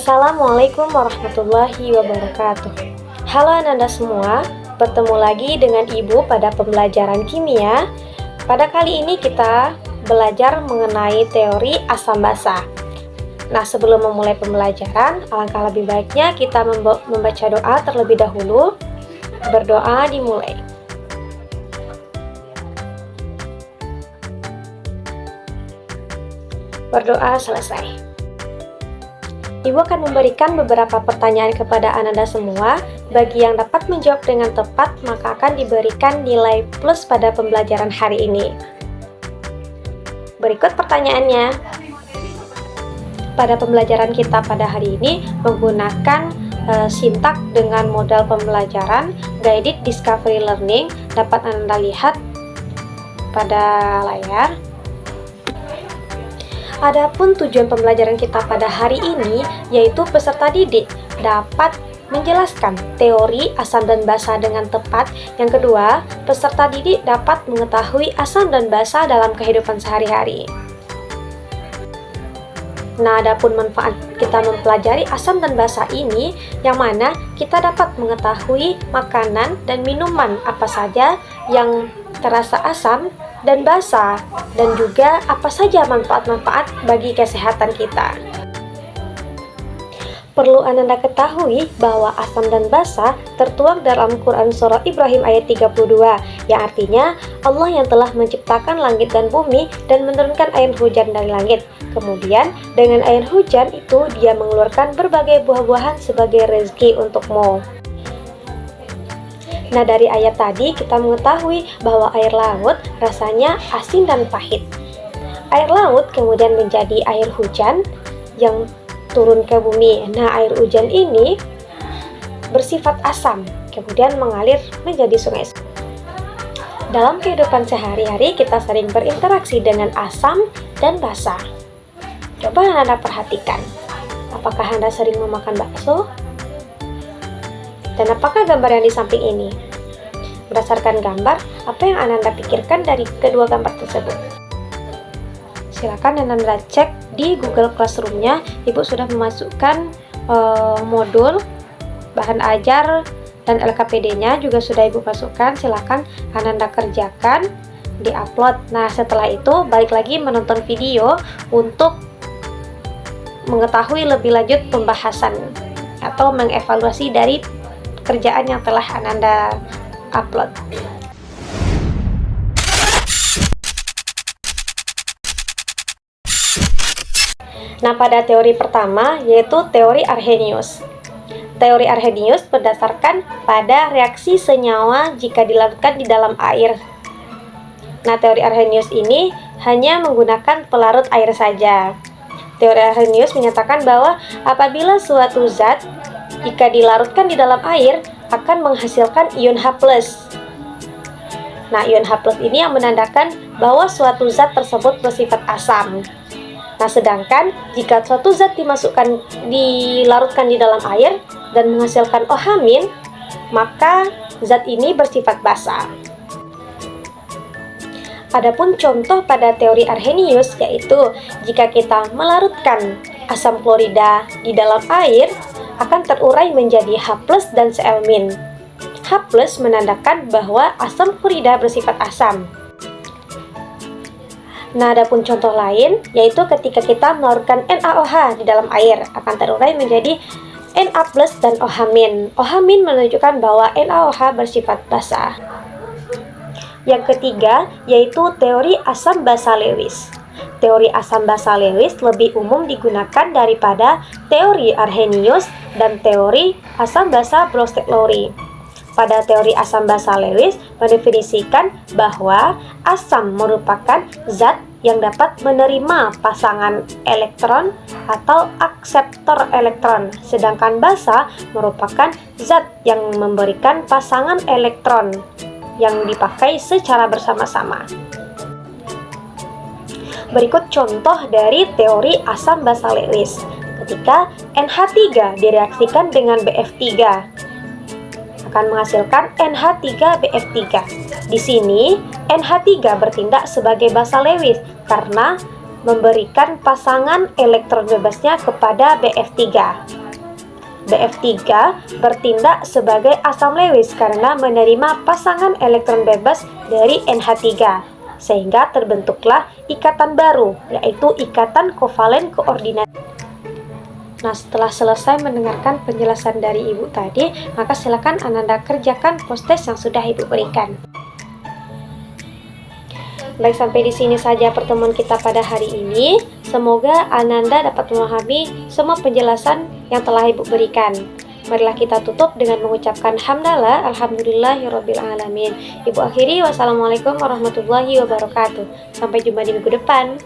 Assalamualaikum warahmatullahi wabarakatuh. Halo Ananda semua, bertemu lagi dengan Ibu pada pembelajaran kimia. Pada kali ini kita belajar mengenai teori asam basa. Nah, sebelum memulai pembelajaran, alangkah lebih baiknya kita membaca doa terlebih dahulu. Berdoa dimulai. Berdoa selesai. Ibu akan memberikan beberapa pertanyaan kepada Ananda semua. Bagi yang dapat menjawab dengan tepat, maka akan diberikan nilai plus pada pembelajaran hari ini. Berikut pertanyaannya. Pada pembelajaran kita pada hari ini menggunakan sintak dengan modal pembelajaran Guided Discovery Learning. Dapat Ananda lihat pada layar. Adapun tujuan pembelajaran kita pada hari ini yaitu peserta didik dapat menjelaskan teori asam dan basa dengan tepat. Yang kedua, peserta didik dapat mengetahui asam dan basa dalam kehidupan sehari-hari. Nah, adapun manfaat kita mempelajari asam dan basa ini, yang mana kita dapat mengetahui makanan dan minuman apa saja yang terasa asam dan basa, dan juga apa saja manfaat-manfaat bagi kesehatan kita. Perlu Ananda ketahui bahwa asam dan basa tertuang dalam Quran Surah Ibrahim ayat 32, yang artinya Allah yang telah menciptakan langit dan bumi dan menurunkan air hujan dari langit. Kemudian dengan air hujan itu dia mengeluarkan berbagai buah-buahan sebagai rezeki untukmu. Nah, dari ayat tadi kita mengetahui bahwa air laut rasanya asin dan pahit. Air laut kemudian menjadi air hujan yang turun ke bumi. Nah, air hujan ini bersifat asam, kemudian mengalir menjadi sungai. Dalam kehidupan sehari-hari kita sering berinteraksi dengan asam dan basa. Coba Anda perhatikan, apakah Anda sering memakan bakso? Dan apakah gambar yang di samping ini? Berdasarkan gambar, apa yang Ananda pikirkan dari kedua gambar tersebut? Silakan Ananda cek di Google Classroom-nya. Ibu sudah memasukkan modul, bahan ajar, dan LKPD-nya juga sudah Ibu masukkan. Silakan Ananda kerjakan, di-upload. Nah, setelah itu balik lagi menonton video untuk mengetahui lebih lanjut pembahasan atau mengevaluasi dari kerjaan yang telah Ananda upload. Nah, pada teori pertama yaitu teori Arrhenius. Teori Arrhenius berdasarkan pada reaksi senyawa jika dilarutkan di dalam air. Nah, teori Arrhenius ini hanya menggunakan pelarut air saja. Teori Arrhenius menyatakan bahwa apabila suatu zat jika dilarutkan di dalam air akan menghasilkan ion H+. Nah, ion H+ ini yang menandakan bahwa suatu zat tersebut bersifat asam. Nah, sedangkan jika suatu zat dilarutkan di dalam air dan menghasilkan OH-, maka zat ini bersifat basa. Adapun contoh pada teori Arrhenius yaitu jika kita melarutkan asam klorida di dalam air akan terurai menjadi H+ dan Cl-. H+ menandakan bahwa asam klorida bersifat asam. Nah, adapun contoh lain yaitu ketika kita melarutkan NaOH di dalam air akan terurai menjadi Na+ dan OH-. OH- menunjukkan bahwa NaOH bersifat basa. Yang ketiga yaitu teori asam basa Lewis. Teori asam basa Lewis lebih umum digunakan daripada teori Arrhenius dan teori asam basa Bronsted-Lowry. Pada teori asam basa Lewis mendefinisikan bahwa asam merupakan zat yang dapat menerima pasangan elektron atau akseptor elektron, sedangkan basa merupakan zat yang memberikan pasangan elektron yang dipakai secara bersama-sama. Berikut contoh dari teori asam basa Lewis. Ketika NH3 direaksikan dengan BF3 akan menghasilkan NH3BF3. Di sini NH3 bertindak sebagai basa Lewis karena memberikan pasangan elektron bebasnya kepada BF3. BF3 bertindak sebagai asam Lewis karena menerima pasangan elektron bebas dari NH3, sehingga terbentuklah ikatan baru, yaitu ikatan kovalen koordinasi. Nah, setelah selesai mendengarkan penjelasan dari Ibu tadi, maka silakan Ananda kerjakan post-test yang sudah Ibu berikan. Baik, sampai di sini saja pertemuan kita pada hari ini. Semoga Ananda dapat memahami semua penjelasan yang telah Ibu berikan. Marilah kita tutup dengan mengucapkan hamdalah, alhamdulillahirabbil alamin. Ibu akhiri, wassalamualaikum warahmatullahi wabarakatuh. Sampai jumpa di minggu depan.